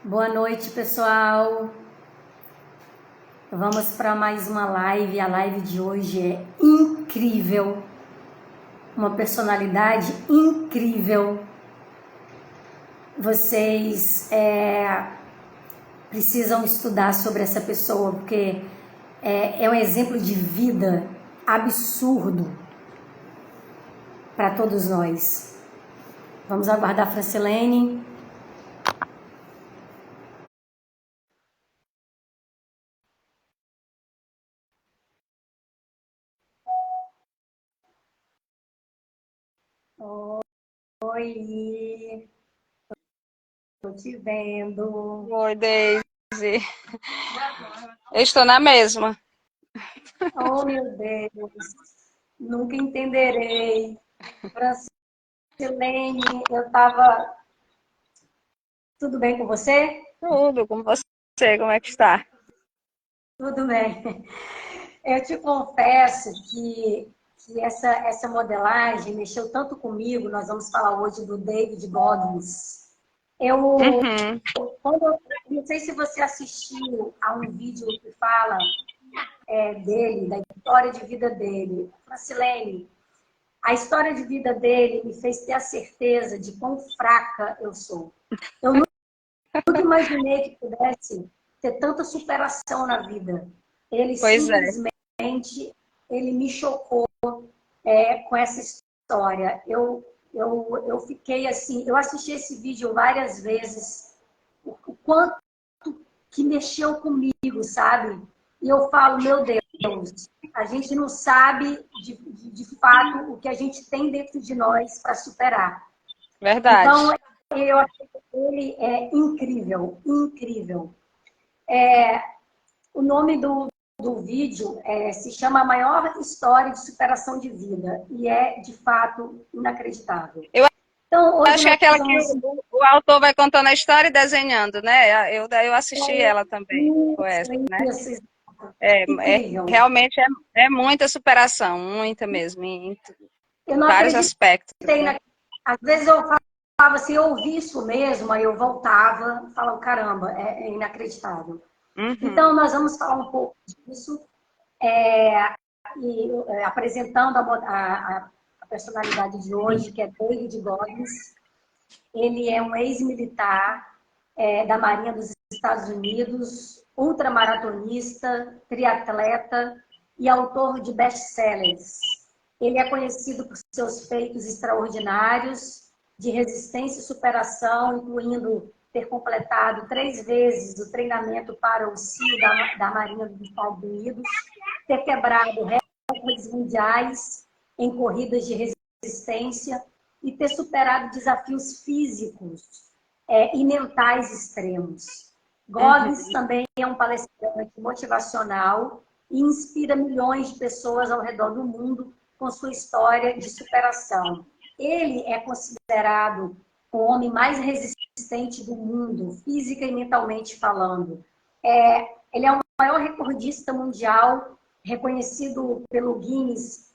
Boa noite, pessoal. Vamos para mais uma live. A live de hoje é incrível. Uma personalidade incrível. Vocês precisam estudar sobre essa pessoa, porque é um exemplo de vida absurdo para todos nós. Vamos aguardar a Francilene. Oi, tô te vendo. Oi, Deise. Eu estou na mesma. Oh, meu Deus, nunca entenderei. Francilene, eu tava... Tudo bem com você? Tudo, com você, como é que está? Tudo bem. Eu te confesso que essa modelagem mexeu tanto comigo. Nós vamos falar hoje do David Goggins. Uhum. Não sei se você assistiu a um vídeo que fala dele, da história de vida dele. Francilene, a história de vida dele me fez ter a certeza de quão fraca eu sou. Eu nunca imaginei que pudesse ter tanta superação na vida. Ele Pois é. simplesmente, ele me chocou com essa história. Eu fiquei assim, eu assisti esse vídeo várias vezes, o quanto que mexeu comigo, sabe? E eu falo, meu Deus, a gente não sabe de fato o que a gente tem dentro de nós para superar. Verdade. Então, eu achei que ele é incrível, incrível. O nome do vídeo se chama A Maior História de Superação de Vida, e é, de fato, inacreditável. Então, hoje Acho que é nós aquela que vamos... o autor vai contando a história e desenhando, né? Eu assisti ela também, foi essa, né? Isso, incrível. Realmente é muita superação, muita mesmo, em Eu não vários acreditei. aspectos, né? Às vezes eu falava assim, eu ouvi isso mesmo, aí eu voltava e falava, caramba, é inacreditável. Uhum. Então, nós vamos falar um pouco disso, apresentando a personalidade de hoje, que é David Goggins. Ele é um ex-militar da Marinha dos Estados Unidos, ultramaratonista, triatleta e autor de best-sellers. Ele é conhecido por seus feitos extraordinários de resistência e superação, incluindo ter completado 3 vezes o treinamento para o CIO da Marinha dos Estados Unidos, ter quebrado recordes mundiais em corridas de resistência e ter superado desafios físicos e mentais extremos. Goggins também é um palestrante motivacional e inspira milhões de pessoas ao redor do mundo com sua história de superação. Ele é considerado o homem mais resistente do mundo, física e mentalmente falando. Ele é o maior recordista mundial, reconhecido pelo Guinness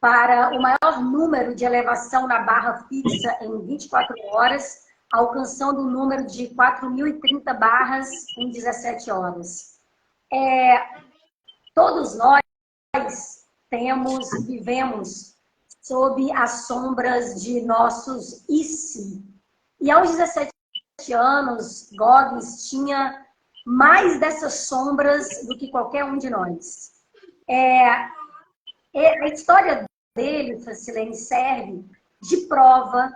para o maior número de elevação na barra fixa em 24 horas, alcançando o número de 4.030 barras em 17 horas. Todos nós vivemos sob as sombras de nossos e se. E aos 17 anos, Goggins tinha mais dessas sombras do que qualquer um de nós. A história dele, Francilene, serve de prova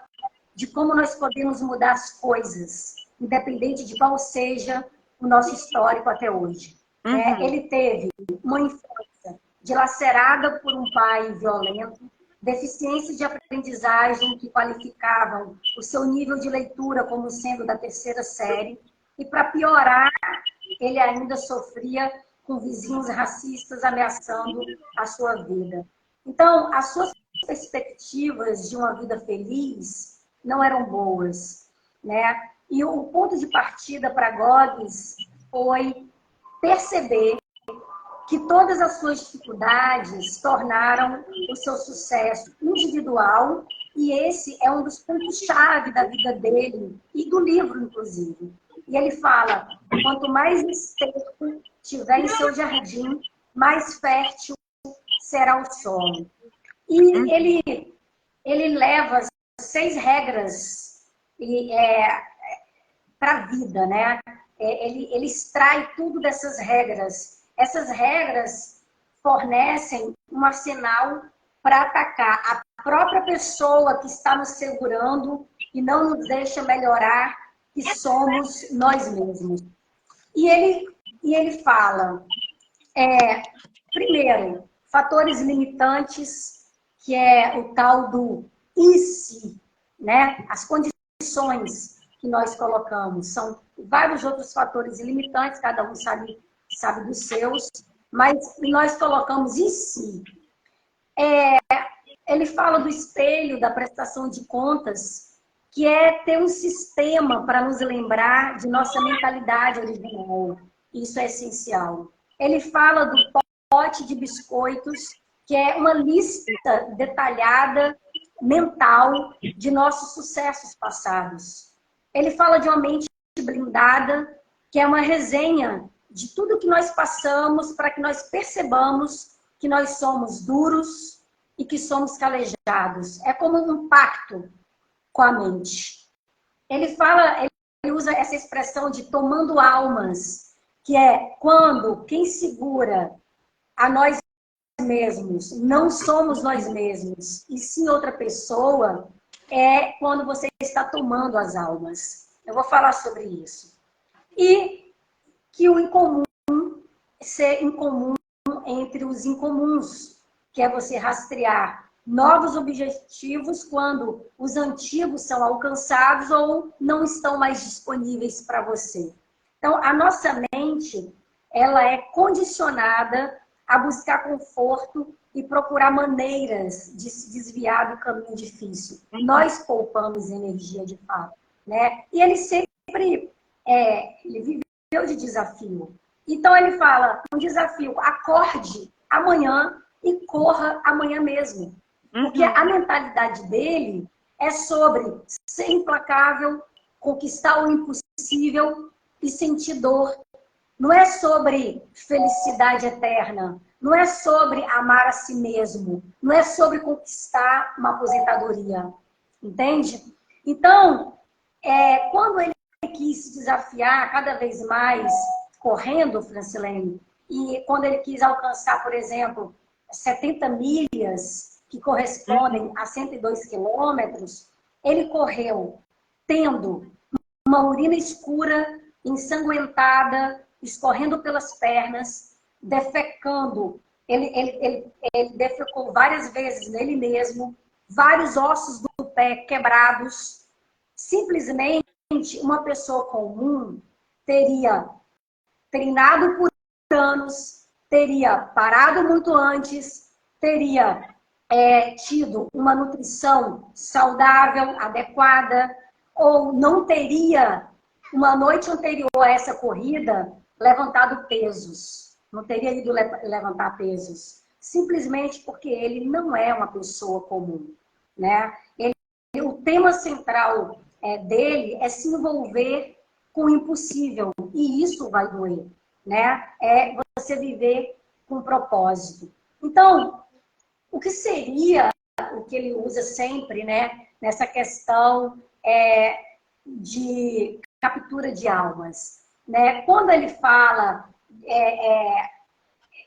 de como nós podemos mudar as coisas, independente de qual seja o nosso histórico até hoje. Ele teve uma infância dilacerada por um pai violento, deficiência de aprendizagem que qualificavam o seu nível de leitura como sendo da 3ª série, e para piorar, ele ainda sofria com vizinhos racistas ameaçando a sua vida. Então, as suas perspectivas de uma vida feliz não eram boas, né? E o ponto de partida para Goggins foi perceber que todas as suas dificuldades tornaram o seu sucesso individual, e esse é um dos pontos-chave da vida dele e do livro, inclusive. E ele fala, quanto mais esterco tiver em seu jardim, mais fértil será o solo. E ele leva 6 regras para a vida, né? Ele extrai tudo dessas regras. Essas regras fornecem um arsenal para atacar a própria pessoa que está nos segurando e não nos deixa melhorar, que somos nós mesmos. E ele fala, primeiro, fatores limitantes, que é o tal do e se, né? As condições que nós colocamos. São vários outros fatores limitantes, cada um sabe dos seus, mas nós colocamos e se. Ele fala do espelho, da prestação de contas, que é ter um sistema para nos lembrar de nossa mentalidade original. Isso é essencial. Ele fala do pote de biscoitos, que é uma lista detalhada, mental, de nossos sucessos passados. Ele fala de uma mente blindada, que é uma resenha de tudo que nós passamos para que nós percebamos que nós somos duros e que somos calejados. É como um pacto com a mente. Ele usa essa expressão de tomando almas, que é quando quem segura a nós mesmos não somos nós mesmos, e sim outra pessoa, é quando você está tomando as almas. Eu vou falar sobre isso. E que o incomum, ser incomum entre os incomuns, que é você rastrear novos objetivos quando os antigos são alcançados ou não estão mais disponíveis para você. Então, a nossa mente, ela é condicionada a buscar conforto e procurar maneiras de se desviar do caminho difícil. Nós poupamos energia de fato, né? E ele sempre ele viveu de desafio. Então ele fala, um desafio, acorde amanhã e corra amanhã mesmo. Porque a mentalidade dele é sobre ser implacável, conquistar o impossível e sentir dor. Não é sobre felicidade eterna. Não é sobre amar a si mesmo. Não é sobre conquistar uma aposentadoria. Entende? Então, quando ele quis se desafiar cada vez mais correndo, Francilene, e quando ele quis alcançar, por exemplo, 70 milhas, que correspondem a 102 quilômetros, ele correu tendo uma urina escura, ensanguentada, escorrendo pelas pernas, defecando. Ele defecou várias vezes nele mesmo, vários ossos do pé quebrados. Simplesmente, uma pessoa comum teria treinado por anos, teria parado muito antes, teria tido uma nutrição saudável, adequada, ou não teria, uma noite anterior a essa corrida, levantado pesos. Não teria ido levantar pesos. Simplesmente porque ele não é uma pessoa comum, né? O tema central dele é se envolver com o impossível. E isso vai doer, né? É você viver com propósito. Então, o que seria o que ele usa sempre, né? Nessa questão de captura de almas, né? Quando ele fala,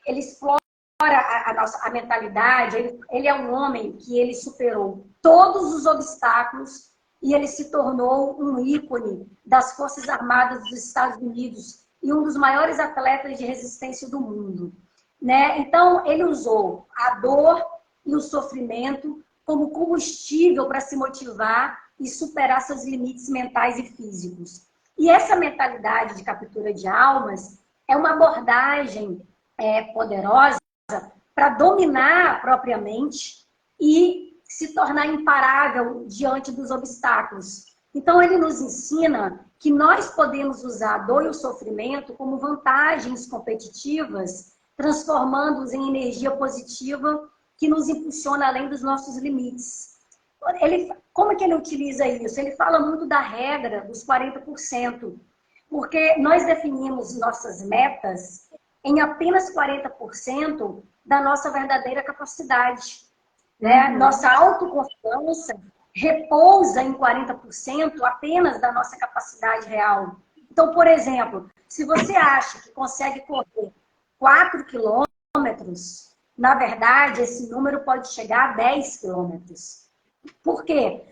ele explora a mentalidade, ele é um homem que ele superou todos os obstáculos e ele se tornou um ícone das Forças Armadas dos Estados Unidos e um dos maiores atletas de resistência do mundo, né? Então, ele usou a dor e o sofrimento como combustível para se motivar e superar seus limites mentais e físicos. E essa mentalidade de captura de almas é uma abordagem poderosa para dominar a própria mente e se tornar imparável diante dos obstáculos. Então, ele nos ensina que nós podemos usar a dor e o sofrimento como vantagens competitivas, transformando-os em energia positiva que nos impulsiona além dos nossos limites. Como é que ele utiliza isso? Ele fala muito da regra dos 40%. Porque nós definimos nossas metas em apenas 40% da nossa verdadeira capacidade. Né? Nossa autoconfiança repousa em 40% apenas da nossa capacidade real. Então, por exemplo, se você acha que consegue correr 4 quilômetros, na verdade, esse número pode chegar a 10 quilômetros. Por quê?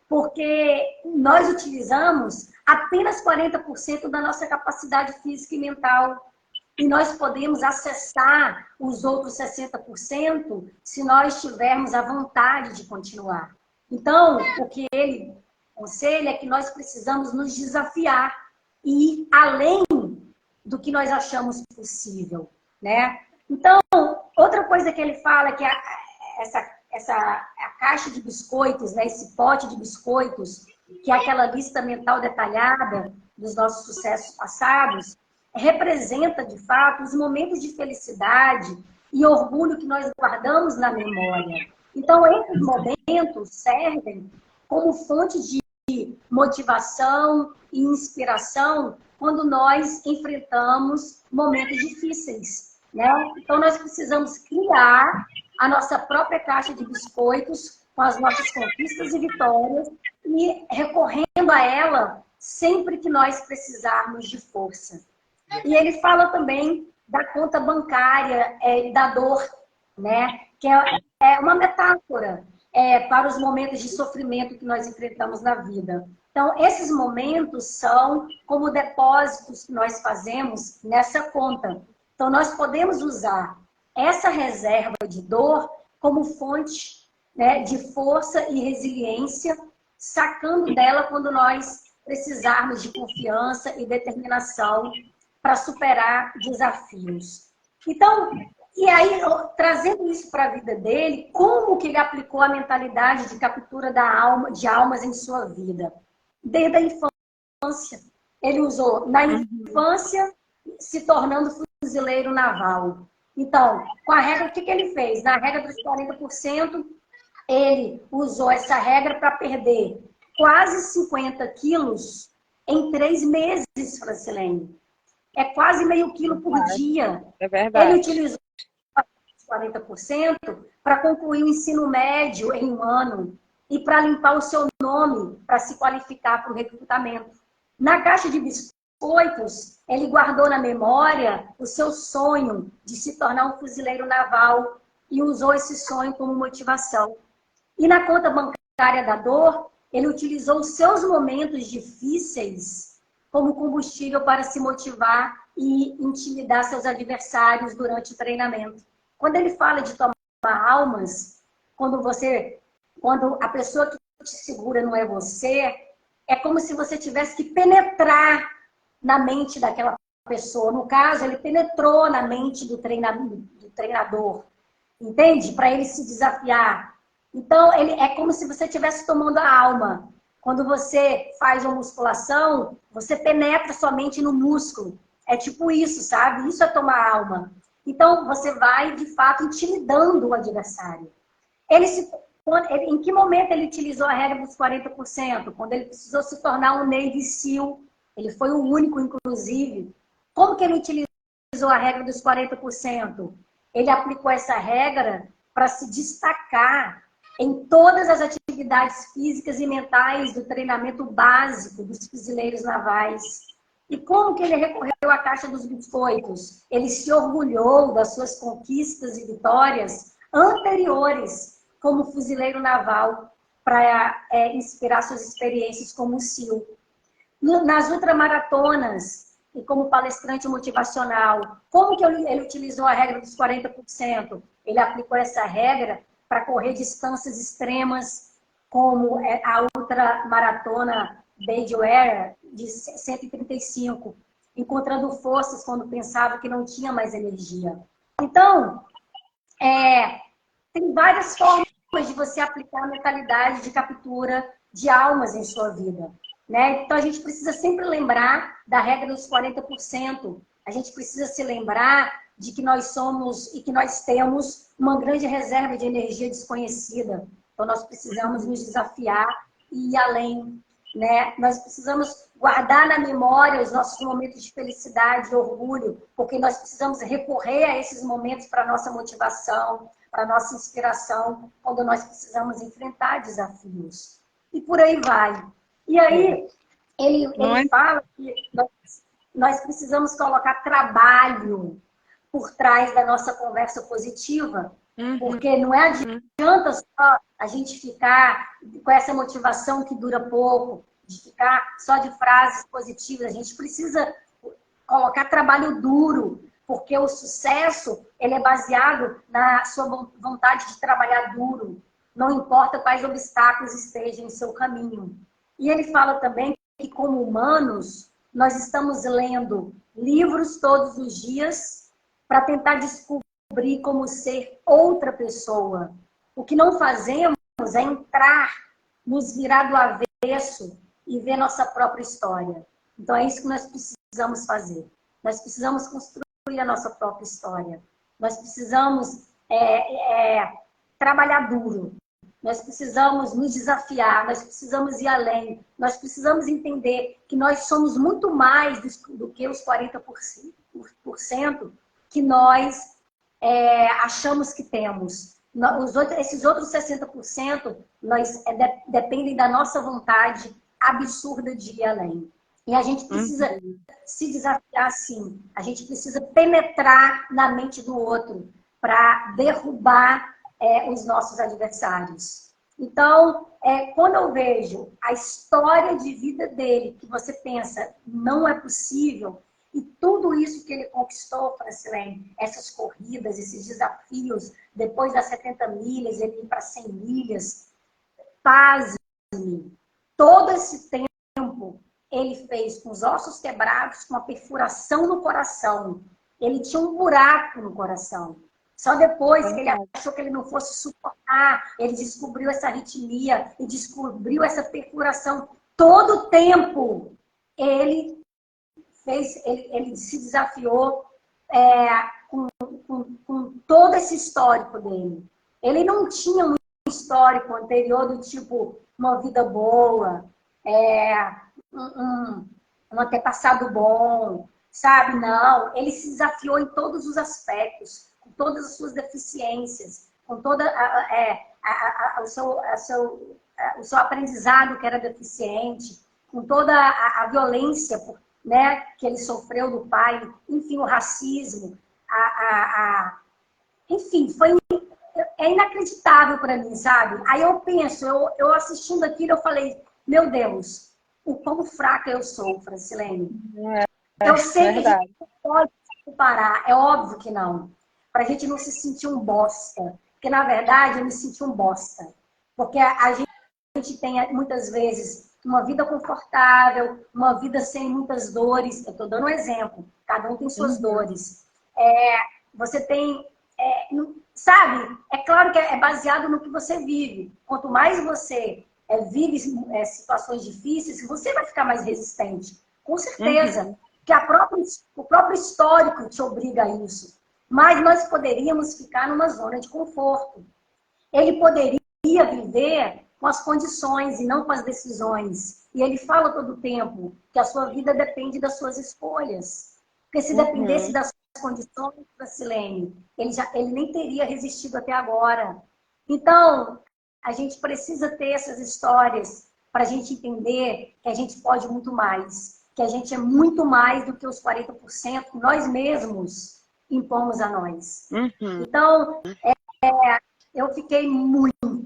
Porque nós utilizamos apenas 40% da nossa capacidade física e mental. E nós podemos acessar os outros 60% se nós tivermos a vontade de continuar. Então, o que ele aconselha é que nós precisamos nos desafiar e ir além do que nós achamos possível, né? Então, outra coisa que ele fala é que a caixa de biscoitos, né, esse pote de biscoitos, que é aquela lista mental detalhada dos nossos sucessos passados, representa, de fato, os momentos de felicidade e orgulho que nós guardamos na memória. Então, esses momentos servem como fonte de motivação e inspiração quando nós enfrentamos momentos difíceis, né? Então, nós precisamos criar a nossa própria caixa de biscoitos com as nossas conquistas e vitórias e recorrendo a ela sempre que nós precisarmos de força. E ele fala também da conta bancária, da dor, né? Que é uma metáfora para os momentos de sofrimento que nós enfrentamos na vida. Então, esses momentos são como depósitos que nós fazemos nessa conta. Então, nós podemos usar essa reserva de dor como fonte, né, de força e resiliência, sacando dela quando nós precisarmos de confiança e determinação para superar desafios. Então, e aí, trazendo isso para a vida dele, como que ele aplicou a mentalidade de captura de almas em sua vida? Desde a infância. Ele usou na infância, se tornando fuzileiro naval. Então, com a regra, o que ele fez? Na regra dos 40%, ele usou essa regra para perder quase 50 quilos em 3 meses, Francilene. É quase meio quilo por dia. É verdade. Ele utilizou 40% para concluir o ensino médio em 1 ano e para limpar o seu nome, para se qualificar para o recrutamento. Na caixa de biscoitos, ele guardou na memória o seu sonho de se tornar um fuzileiro naval e usou esse sonho como motivação. E na conta bancária da dor, ele utilizou os seus momentos difíceis como combustível para se motivar e intimidar seus adversários durante o treinamento. Quando ele fala de tomar almas, quando a pessoa que te segura não é você, é como se você tivesse que penetrar na mente daquela pessoa. No caso, ele penetrou na mente do treinador, entende? Para ele se desafiar. Então, é como se você estivesse tomando a alma. Quando você faz uma musculação, você penetra somente no músculo. É tipo isso, sabe? Isso é tomar alma. Então, você vai, de fato, intimidando o adversário. Em que momento ele utilizou a regra dos 40%? Quando ele precisou se tornar um Navy SEAL. Ele foi o único, inclusive. Como que ele utilizou a regra dos 40%? Ele aplicou essa regra para se destacar em todas as atividades físicas e mentais do treinamento básico dos fuzileiros navais. E como que ele recorreu à caixa dos biscoitos? Ele se orgulhou das suas conquistas e vitórias anteriores como fuzileiro naval para inspirar suas experiências como SEAL. Nas ultramaratonas e como palestrante motivacional, como que ele utilizou a regra dos 40%? Ele aplicou essa regra para correr distâncias extremas, como a ultramaratona Badwater de 135, encontrando forças quando pensava que não tinha mais energia. Então, tem várias formas de você aplicar a mentalidade de captura de almas em sua vida, né? Então, a gente precisa sempre lembrar da regra dos 40%. A gente precisa se lembrar de que nós somos e que nós temos uma grande reserva de energia desconhecida. Então, nós precisamos nos desafiar e ir além, né? Nós precisamos guardar na memória os nossos momentos de felicidade e orgulho, porque nós precisamos recorrer a esses momentos para a nossa motivação, para a nossa inspiração, quando nós precisamos enfrentar desafios. E por aí vai. E aí, ele fala que nós precisamos colocar trabalho por trás da nossa conversa positiva, porque não adianta só a gente ficar com essa motivação que dura pouco, de ficar só de frases positivas. A gente precisa colocar trabalho duro, porque o sucesso ele é baseado na sua vontade de trabalhar duro, não importa quais obstáculos estejam em seu caminho. E ele fala também que, como humanos, nós estamos lendo livros todos os dias para tentar descobrir como ser outra pessoa. O que não fazemos é entrar, nos virar do avesso e ver nossa própria história. Então é isso que nós precisamos fazer. Nós precisamos construir a nossa própria história. Nós precisamos trabalhar duro. Nós precisamos nos desafiar, nós precisamos ir além. Nós precisamos entender que nós somos muito mais do que os 40% que nós achamos que temos. Esses outros 60% dependem da nossa vontade absurda de ir além. E a gente precisa se desafiar, sim. A gente precisa penetrar na mente do outro para derrubar os nossos adversários. Então, quando eu vejo a história de vida dele, que você pensa, não é possível, e tudo isso que ele conquistou, Francilene, essas corridas, esses desafios, depois das 70 milhas, ele ir para 100 milhas, pasme, todo esse tempo ele fez com os ossos quebrados, com uma perfuração no coração. Ele tinha um buraco no coração. Só depois que ele achou que ele não fosse suportar, ele descobriu essa arritmia e descobriu essa perfuração. Todo o tempo ele se desafiou com todo esse histórico dele. Ele não tinha um histórico anterior do tipo uma vida boa, um antepassado bom, sabe? Não, ele se desafiou em todos os aspectos, com todas as suas deficiências, com toda o seu aprendizado que era deficiente, com toda a violência, né, que ele sofreu do pai, enfim, o racismo, enfim, é inacreditável para mim, sabe? Aí eu penso, eu assistindo aquilo, eu falei, meu Deus, o quão fraca eu sou, Francilene. Eu sei que a gente não pode se comparar, é óbvio que não. Para a gente não se sentir um bosta. Porque, na verdade, eu me senti um bosta. Porque a gente tem, muitas vezes, uma vida confortável, uma vida sem muitas dores. Eu estou dando um exemplo. Cada um tem suas dores. Você tem... sabe? É claro que é baseado no que você vive. Quanto mais você vive situações difíceis, você vai ficar mais resistente. Com certeza. Que o próprio histórico te obriga a isso. Mas nós poderíamos ficar numa zona de conforto. Ele poderia viver com as condições e não com as decisões. E ele fala todo o tempo que a sua vida depende das suas escolhas. Porque se dependesse das suas condições, Francilene, ele nem teria resistido até agora. Então, a gente precisa ter essas histórias para a gente entender que a gente pode muito mais. Que a gente é muito mais do que os 40% que nós mesmos impomos a nós. Então, eu fiquei muito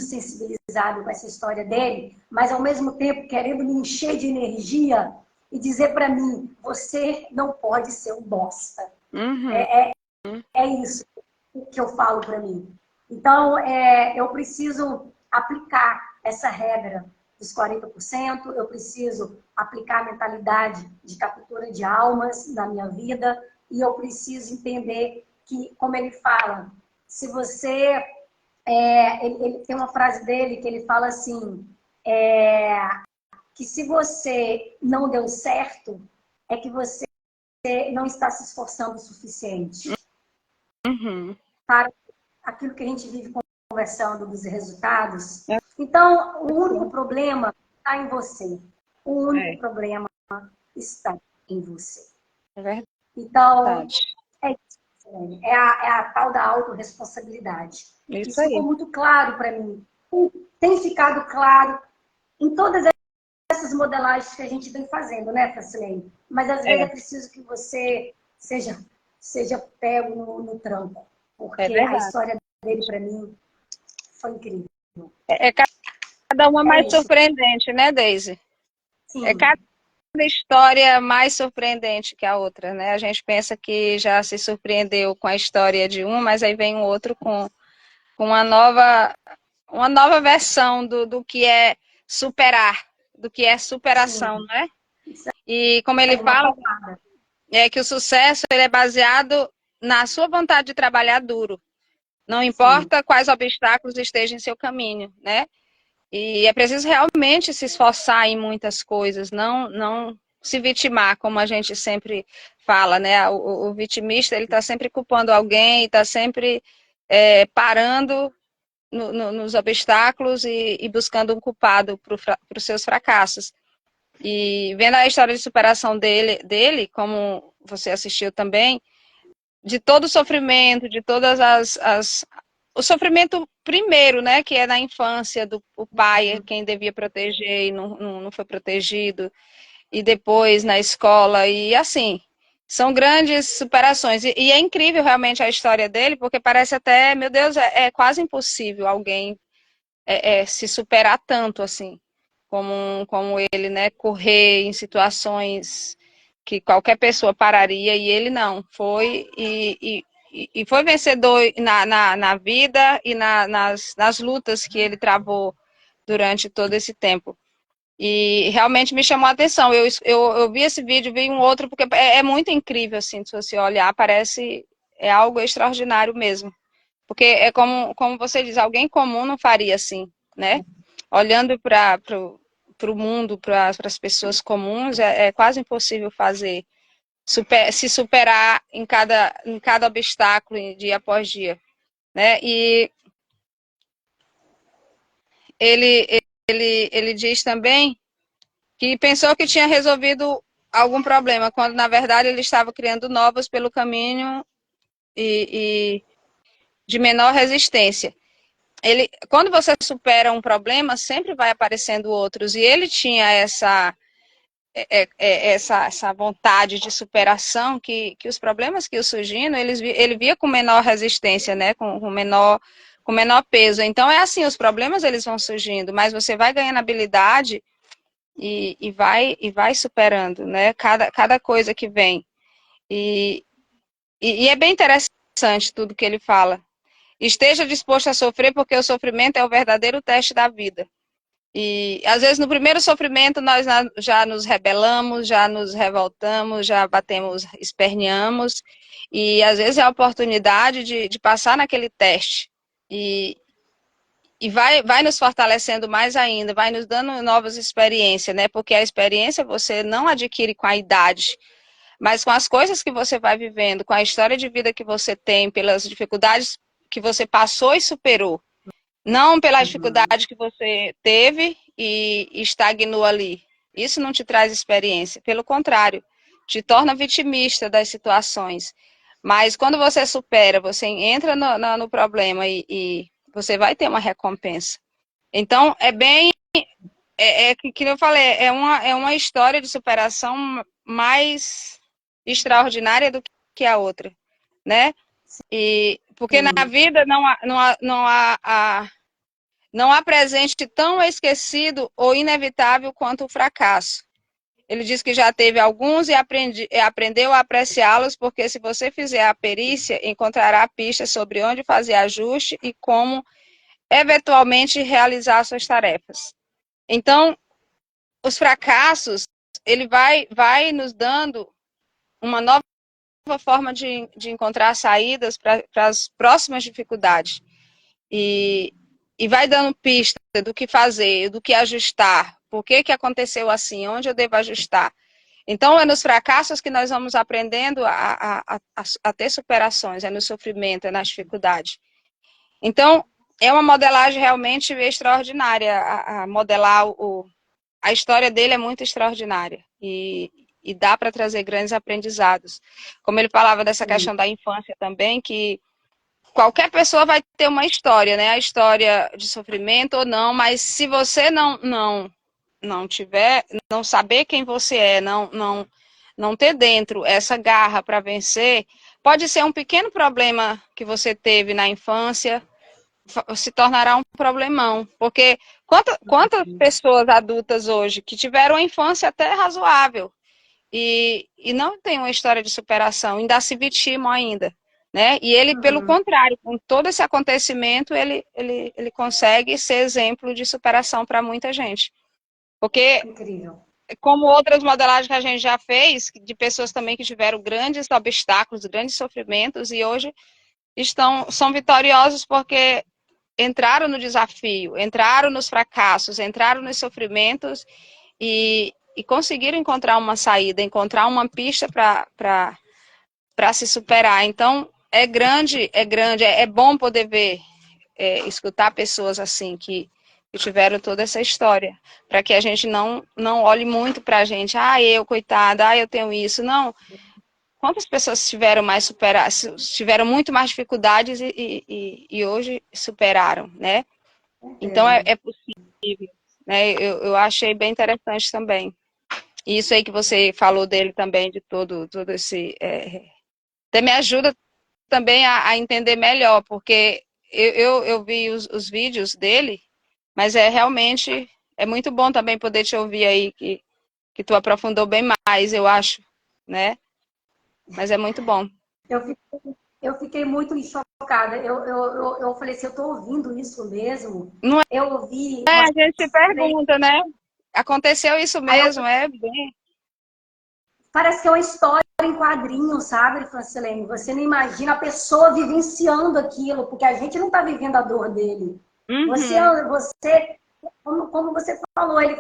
sensibilizado com essa história dele, mas ao mesmo tempo querendo me encher de energia e dizer para mim, você não pode ser um bosta. É isso que eu falo para mim. Então, eu preciso aplicar essa regra dos 40%, eu preciso aplicar a mentalidade de captura de almas na minha vida e eu preciso entender que, como ele fala, se você... ele tem uma frase dele que ele fala assim, que se você não deu certo, é que você não está se esforçando o suficiente. Para aquilo que a gente vive conversando dos resultados. Então, o único problema está em você. O único problema está em você. É verdade. Então, é isso, é a tal da autorresponsabilidade. Isso Isso aí. ficou muito claro para mim. Tem ficado claro em todas essas modelagens que a gente vem fazendo, né, Francilene? Mas às vezes é preciso que você seja pego no tranco, É porque a verdade. história dele, para mim, foi incrível. É cada uma mais isso. surpreendente, né, Deise? Sim. É cada história mais surpreendente que a outra, né? A gente pensa que já se surpreendeu com a história de um, mas aí vem um outro com uma nova versão do que é superar, do que é superação, Sim. né? E como ele É uma fala, palavra. é que o sucesso ele é baseado na sua vontade de trabalhar duro. Não importa quais obstáculos estejam em seu caminho, né? E é preciso realmente se esforçar em muitas coisas, não se vitimar, como a gente sempre fala, né? O vitimista ele está sempre culpando alguém, está sempre parando nos obstáculos e buscando um culpado para os seus fracassos. E vendo a história de superação dele, como você assistiu também, de todo o sofrimento, de todas o sofrimento primeiro, né, que é na infância, o pai, quem devia proteger e não foi protegido, e depois na escola, e assim, são grandes superações, e é incrível realmente a história dele, porque parece até, meu Deus, é quase impossível alguém se superar tanto, assim, como ele, né, correr em situações que qualquer pessoa pararia, e ele não, foi e foi vencedor na vida e nas lutas que ele travou durante todo esse tempo. E realmente me chamou a atenção. Eu vi esse vídeo, vi um outro, porque é muito incrível, assim, se você olhar, parece algo extraordinário mesmo. Porque é como você diz, alguém comum não faria assim, né? Olhando para o mundo, para as pessoas comuns, é quase impossível fazer, se superar em cada obstáculo, dia após dia, né? E ele diz também que pensou que tinha resolvido algum problema, quando na verdade ele estava criando novos pelo caminho e de menor resistência. Quando você supera um problema, sempre vai aparecendo outros. E ele tinha essa vontade de superação que os problemas que iam surgindo, ele via com menor resistência, né? Com menor peso. Então é assim, os problemas eles vão surgindo, mas você vai ganhando habilidade e vai superando, né? Cada coisa que vem. E é bem interessante tudo que ele fala. Esteja disposto a sofrer, porque o sofrimento é o verdadeiro teste da vida. E às vezes no primeiro sofrimento nós já nos rebelamos, já nos revoltamos, já batemos, esperneamos, e às vezes é a oportunidade de passar naquele teste. E vai nos fortalecendo mais ainda, vai nos dando novas experiências, né? Porque a experiência você não adquire com a idade, mas com as coisas que você vai vivendo, com a história de vida que você tem, pelas dificuldades que você passou e superou. Não pela dificuldade que você teve e estagnou ali. Isso não te traz experiência. Pelo contrário, te torna vitimista das situações. Mas quando você supera, você entra no problema e você vai ter uma recompensa. Então, que eu falei, é uma história de superação mais extraordinária do que a outra, né? Porque na vida não há presente tão esquecido ou inevitável quanto o fracasso. Ele diz que já teve alguns e aprendeu a apreciá-los, porque se você fizer a perícia, encontrará pistas sobre onde fazer ajuste e como eventualmente realizar suas tarefas. Então, os fracassos, ele vai nos dando uma nova forma de encontrar saídas para as próximas dificuldades. E vai dando pista do que fazer, do que ajustar, por que aconteceu assim, onde eu devo ajustar. Então, é nos fracassos que nós vamos aprendendo a ter superações, é no sofrimento, é na dificuldade. Então, é uma modelagem realmente extraordinária, a modelar a história dele é muito extraordinária e dá para trazer grandes aprendizados. Como ele falava dessa questão da infância também, que qualquer pessoa vai ter uma história, né? A história de sofrimento ou não, mas se você não tiver, não saber quem você é, não ter dentro essa garra para vencer, pode ser um pequeno problema que você teve na infância, se tornará um problemão. Porque quantas pessoas adultas hoje que tiveram uma infância até razoável e não tem uma história de superação, ainda se vitimam ainda. Né? E ele, pelo contrário, com todo esse acontecimento, ele consegue ser exemplo de superação para muita gente. Porque, incrível, como outras modelagens que a gente já fez, de pessoas também que tiveram grandes obstáculos, grandes sofrimentos, e hoje são vitoriosos porque entraram no desafio, entraram nos fracassos, entraram nos sofrimentos e conseguiram encontrar uma saída, encontrar uma pista para se superar. Então, é bom poder ver, escutar pessoas assim que tiveram toda essa história, para que a gente não olhe muito para a gente, eu, coitada, eu tenho isso. Não, quantas pessoas tiveram tiveram muito mais dificuldades e hoje superaram, né? Então, é possível, né? Eu achei bem interessante também. E isso aí que você falou dele também, de todo esse... até me ajuda também a entender melhor, porque eu vi os vídeos dele, mas realmente é muito bom também poder te ouvir aí, que tu aprofundou bem mais, eu acho, né? Mas é muito bom. Eu fiquei muito chocada. Eu falei assim, eu estou ouvindo isso mesmo? Não Eu ouvi... a gente se pergunta, né? Aconteceu isso mesmo, bem... Parece que é uma história em quadrinhos, sabe, Francilene? Você não imagina a pessoa vivenciando aquilo, porque a gente não está vivendo a dor dele. Você como você falou, ele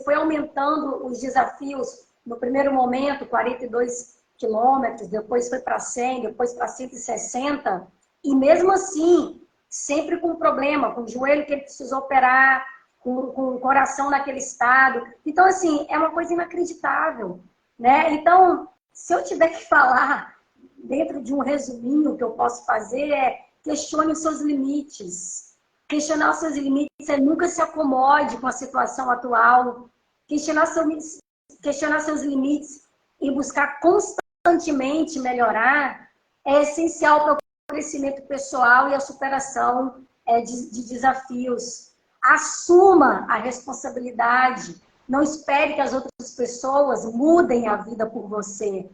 foi aumentando os desafios. No primeiro momento, 42 quilômetros, depois foi para 100, depois para 160. E mesmo assim, sempre com problema, com o joelho que ele precisou operar, com o coração naquele estado. Então, assim, é uma coisa inacreditável. Né? Então, se eu tiver que falar dentro de um resuminho que eu posso fazer, questione os seus limites. Questionar os seus limites nunca se acomode com a situação atual. Questionar seus limites e buscar constantemente melhorar é essencial para o crescimento pessoal e a superação de desafios. Assuma a responsabilidade. Não espere que as outras pessoas mudem a vida por você.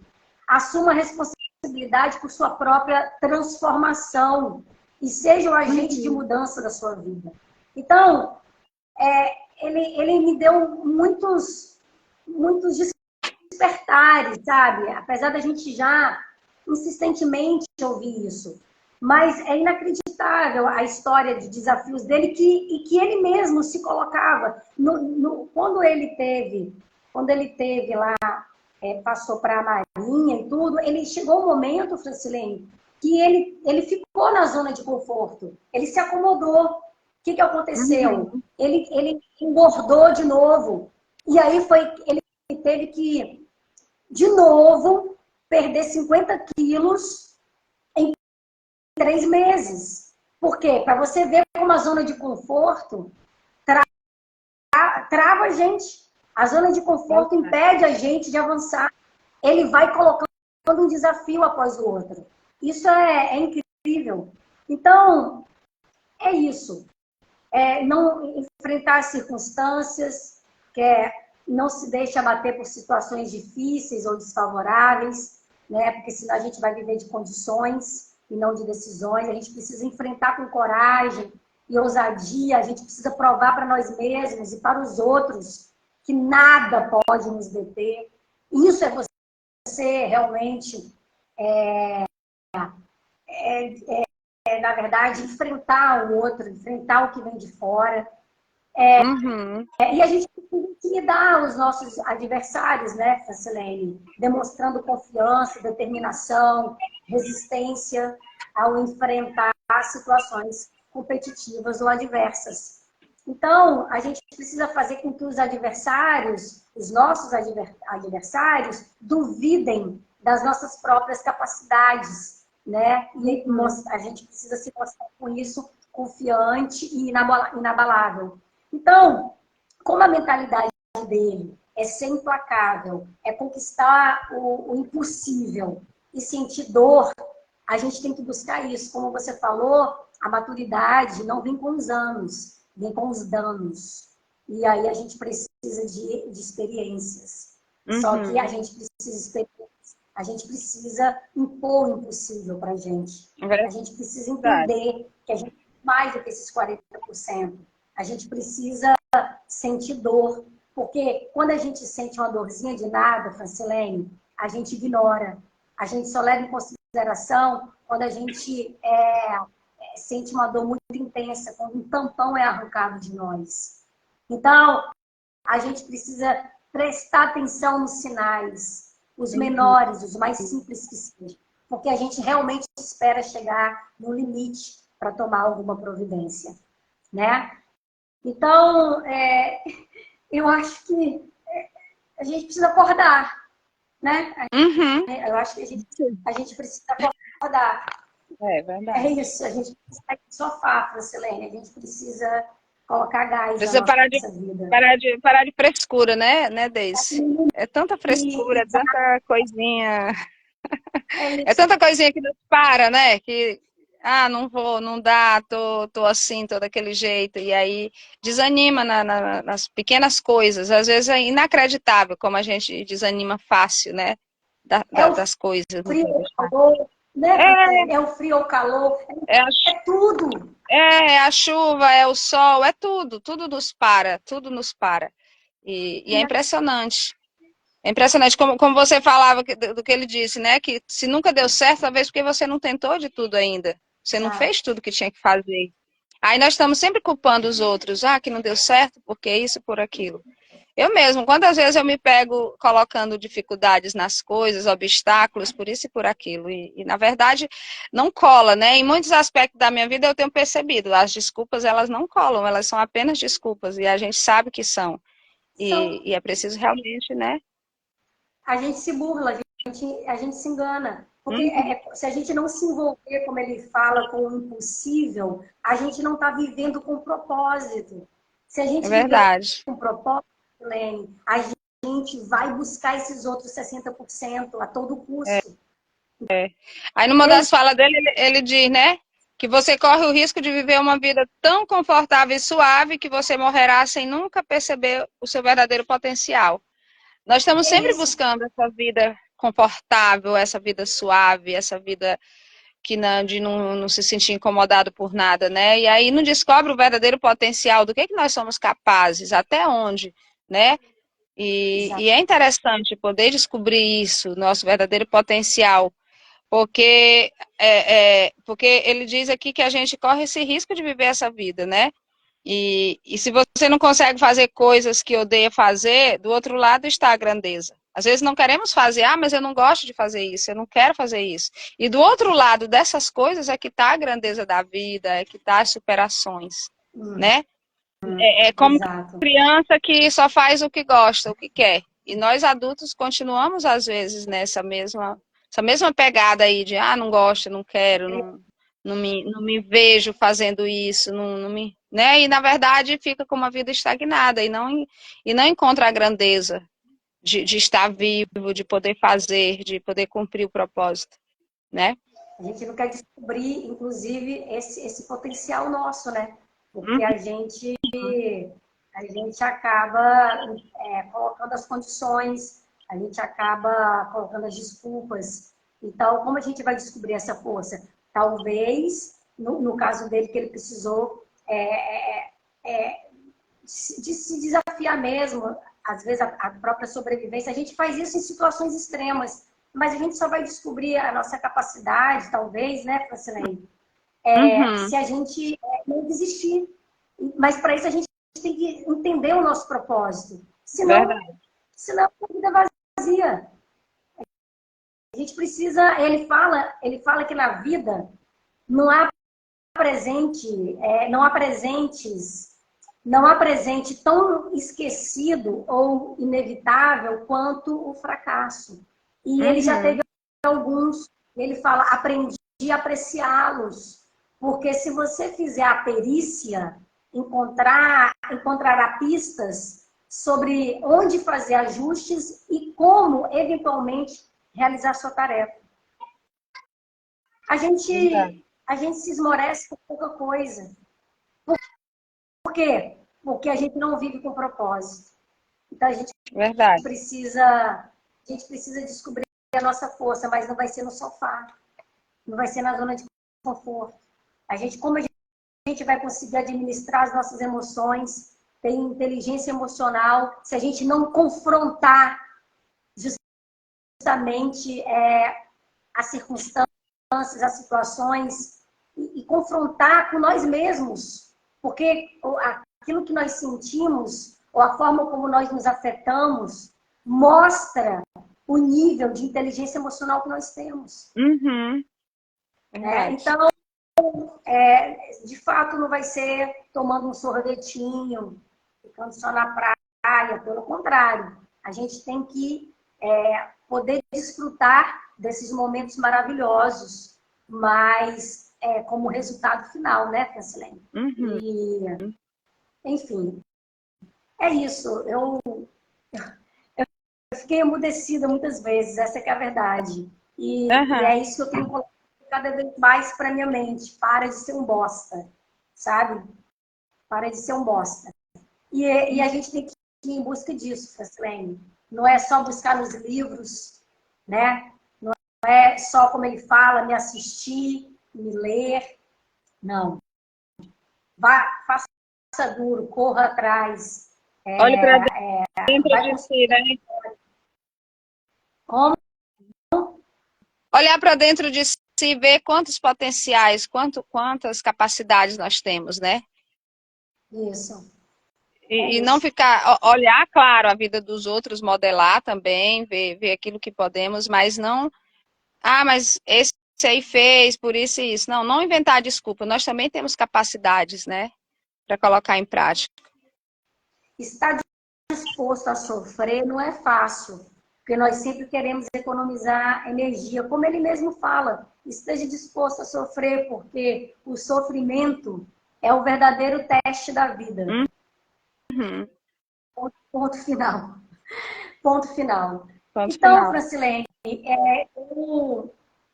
Assuma a responsabilidade por sua própria transformação e seja o agente de mudança da sua vida. Então, ele me deu muitos despertares, sabe? Apesar da gente já insistentemente ouvir isso. Mas é inacreditável a história de desafios dele e que ele mesmo se colocava. Quando ele teve lá, passou para a Marinha e tudo, ele chegou um momento, Francilene, que ele ficou na zona de conforto. Ele se acomodou. O que aconteceu? Ele engordou de novo. E aí ele teve que, de novo, perder 50 quilos em 3 meses. Por quê? Para você ver como a zona de conforto trava a gente. A zona de conforto impede a gente de avançar. Ele vai colocando um desafio após o outro. Isso é incrível. Então, é isso. Não enfrentar as circunstâncias, não se deixe abater por situações difíceis ou desfavoráveis, né? Porque senão a gente vai viver de condições e não de decisões. A gente precisa enfrentar com coragem e ousadia. A gente precisa provar para nós mesmos e para os outros que nada pode nos deter. Isso é você realmente, na verdade, enfrentar o outro, enfrentar o que vem de fora. E a gente precisa intimidar os nossos adversários, né, Francilene? Demonstrando confiança, determinação, resistência ao enfrentar situações competitivas ou adversas. Então, a gente precisa fazer com que os adversários, os nossos adversários, duvidem das nossas próprias capacidades, né? E a gente precisa se mostrar com isso confiante e inabalável. Então, como a mentalidade dele é ser implacável, é conquistar o impossível e sentir dor, a gente tem que buscar isso. Como você falou, a maturidade não vem com os anos, vem com os danos. E aí a gente precisa de experiências. Só que a gente precisa de experiências. A gente precisa impor o impossível para a gente. A gente precisa entender que a gente tem mais do que esses 40%. A gente precisa sentir dor. Porque quando a gente sente uma dorzinha de nada, Francilene, a gente ignora. A gente só leva em consideração quando a gente sente uma dor muito intensa, quando um tampão é arrancado de nós. Então, a gente precisa prestar atenção nos sinais, os menores, os mais simples que sejam, porque a gente realmente espera chegar no limite para tomar alguma providência, né? Então, eu acho que a gente precisa acordar, né? Eu acho que a gente precisa acordar. É verdade. É isso, a gente precisa sair do sofá, Francilene, a gente precisa colocar gás Precisa na nossa vida. parar de frescura, né, Deise? É tanta frescura, é tanta coisinha. É tanta coisinha que nos para, né? Que, não vou, não dá, tô assim, tô daquele jeito. E aí desanima nas pequenas coisas. Às vezes é inacreditável como a gente desanima fácil, né? Das coisas. Frio ou calor, né? É o frio ou calor, é tudo. É a chuva, é o sol, é tudo nos para, tudo nos para. E é impressionante. É impressionante, como você falava do que ele disse, né? Que se nunca deu certo, talvez porque você não tentou de tudo ainda. Você não fez tudo que tinha que fazer. Aí nós estamos sempre culpando os outros. Que não deu certo, porque isso, por aquilo. Eu mesmo, quantas vezes eu me pego colocando dificuldades nas coisas, obstáculos, por isso e por aquilo. E na verdade, não cola, né? Em muitos aspectos da minha vida eu tenho percebido. As desculpas, elas não colam, elas são apenas desculpas. E a gente sabe que são. E é preciso realmente, né? A gente se burla, a gente se engana. Porque se a gente não se envolver, como ele fala, com o impossível, a gente não está vivendo com propósito. Se a gente viver com propósito, Lene, a gente vai buscar esses outros 60% a todo custo. Aí numa das falas dele, ele diz, né? Que você corre o risco de viver uma vida tão confortável e suave que você morrerá sem nunca perceber o seu verdadeiro potencial. Nós estamos sempre buscando essa vida confortável, essa vida suave, essa vida que de não se sentir incomodado por nada, né? E aí não descobre o verdadeiro potencial do que nós somos capazes, até onde, né? E é interessante poder descobrir isso, nosso verdadeiro potencial, porque ele diz aqui que a gente corre esse risco de viver essa vida, né? E se você não consegue fazer coisas que odeia fazer, do outro lado está a grandeza. Às vezes não queremos fazer, mas eu não gosto de fazer isso, eu não quero fazer isso. E do outro lado dessas coisas é que está a grandeza da vida, é que está as superações, né? É como criança que só faz o que gosta, o que quer. E nós adultos continuamos, às vezes, nessa mesma pegada aí de, não gosto, não quero, não me vejo fazendo isso, não me, né? E, na verdade, fica com uma vida estagnada e não encontra a grandeza de estar vivo, de poder fazer, de poder cumprir o propósito, né? A gente não quer descobrir, inclusive, esse potencial nosso, né? Porque a gente acaba colocando as condições, a gente acaba colocando as desculpas. Então, como a gente vai descobrir essa força? Talvez, no caso dele, que ele precisou de se desafiar mesmo, às vezes a própria sobrevivência. A gente faz isso em situações extremas, mas a gente só vai descobrir a nossa capacidade, talvez, né, Francilene? Se a gente não desistir. Mas para isso a gente tem que entender o nosso propósito. Senão a vida é vazia. A gente precisa, ele fala que na vida não há presentes não há presente tão esquecido ou inevitável quanto o fracasso. E ele já teve alguns, ele fala, aprendi a apreciá-los. Porque se você fizer a perícia, encontrará pistas sobre onde fazer ajustes e como, eventualmente, realizar sua tarefa. A gente se esmorece com pouca coisa. Por quê? Porque a gente não vive com propósito. Então a gente precisa descobrir a nossa força, mas não vai ser no sofá, não vai ser na zona de conforto. Como a gente vai conseguir administrar as nossas emoções, ter inteligência emocional, se a gente não confrontar justamente as circunstâncias, as situações e confrontar com nós mesmos. Porque aquilo que nós sentimos, ou a forma como nós nos afetamos, mostra o nível de inteligência emocional que nós temos. Então, de fato, não vai ser tomando um sorvetinho, ficando só na praia. Pelo contrário, a gente tem que poder desfrutar desses momentos maravilhosos, mas como resultado final, né, Francilene? Enfim, é isso. Eu fiquei emudecida muitas vezes, essa que é a verdade. E é isso que eu tenho colocado cada vez mais para minha mente. Para de ser um bosta, sabe? Para de ser um bosta. E a gente tem que ir em busca disso, Francilene. Não é só buscar nos livros, né? Não é só, como ele fala, me assistir, me ler. Não. Faça duro, corra atrás. Olhe para dentro de si, né? Como? Olhar para dentro de si e ver quantos potenciais, quantas capacidades nós temos, né? Isso. E não ficar, olhar, claro, a vida dos outros, modelar também, ver aquilo que podemos, mas não, mas esse aí fez, por isso e isso. Não inventar desculpa, nós também temos capacidades, né, para colocar em prática. Estar disposto a sofrer não é fácil, porque nós sempre queremos economizar energia. Como ele mesmo fala, esteja disposto a sofrer, porque o sofrimento é o verdadeiro teste da vida. Ponto final. Ponto final. Então, Francilene,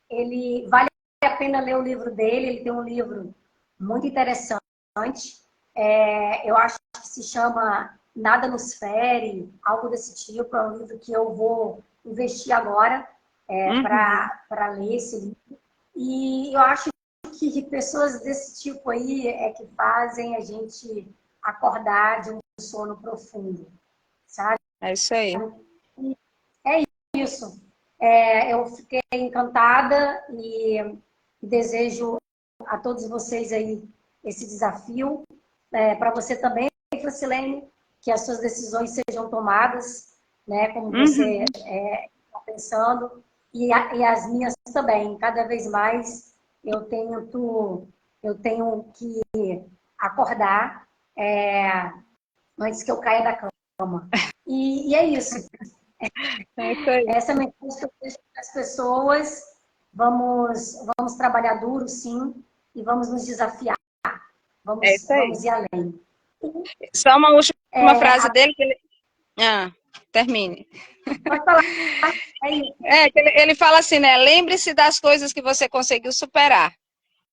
ele vale a pena ler o livro dele. Ele tem um livro muito interessante. Eu acho que se chama Nada Nos Fere, algo desse tipo. É um livro que eu vou investir agora para ler esse livro. E eu acho que pessoas desse tipo aí que fazem a gente acordar de um sono profundo, sabe? É isso aí. É isso. Eu fiquei encantada e desejo a todos vocês aí esse desafio. Para você também, Francilene, que as suas decisões sejam tomadas, né, como você está pensando, e as minhas também. Cada vez mais eu tenho que acordar antes que eu caia da cama. E é isso. Essa é a mensagem que eu deixo para as pessoas. Vamos trabalhar duro, sim, e vamos nos desafiar. Vamos ir além. Só uma última frase dele que ele... termine. Pode falar. Ele fala assim, né? Lembre-se das coisas que você conseguiu superar.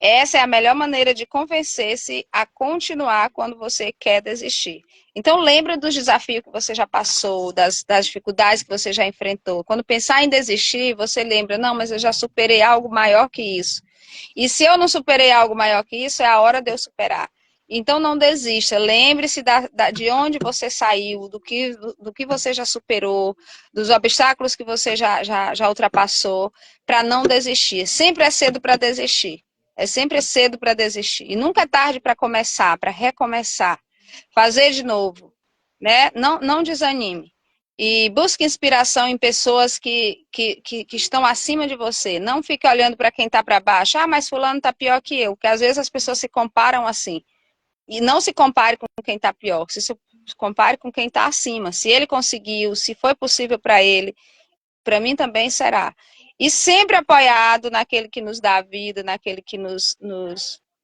Essa é a melhor maneira de convencer-se a continuar quando você quer desistir. Então, lembra dos desafios que você já passou, das dificuldades que você já enfrentou. Quando pensar em desistir, você lembra, não, mas eu já superei algo maior que isso. E se eu não superei algo maior que isso, é a hora de eu superar. Então, não desista. Lembre-se de onde você saiu, do que você já superou, dos obstáculos que você já ultrapassou, para não desistir. Sempre é cedo para desistir. É sempre cedo para desistir. E nunca é tarde para começar, para recomeçar. Fazer de novo. Né? Não desanime. E busque inspiração em pessoas que estão acima de você. Não fique olhando para quem está para baixo. Mas fulano está pior que eu. Porque às vezes as pessoas se comparam assim. E não se compare com quem está pior, se compare com quem está acima. Se ele conseguiu, se foi possível para ele, para mim também será. E sempre apoiado naquele que nos dá a vida, naquele que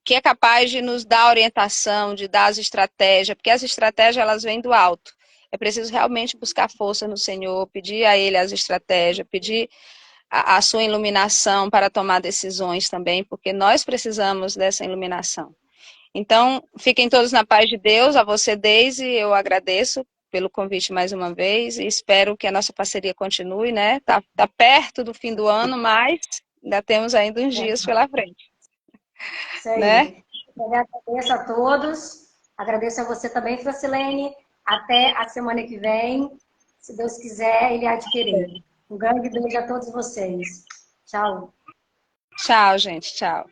que é capaz de nos dar orientação, de dar as estratégias, porque as estratégias elas vêm do alto. É preciso realmente buscar força no Senhor, pedir a Ele as estratégias, pedir a sua iluminação para tomar decisões também, porque nós precisamos dessa iluminação. Então, fiquem todos na paz de Deus. A você, Deise, eu agradeço pelo convite mais uma vez e espero que a nossa parceria continue, né? Tá perto do fim do ano, mas ainda temos ainda uns dias pela frente, Isso né? aí. Eu agradeço a todos. Agradeço a você também, Francilene. Até a semana que vem. Se Deus quiser, Ele há de querer. Um grande beijo a todos vocês. Tchau. Tchau, gente. Tchau.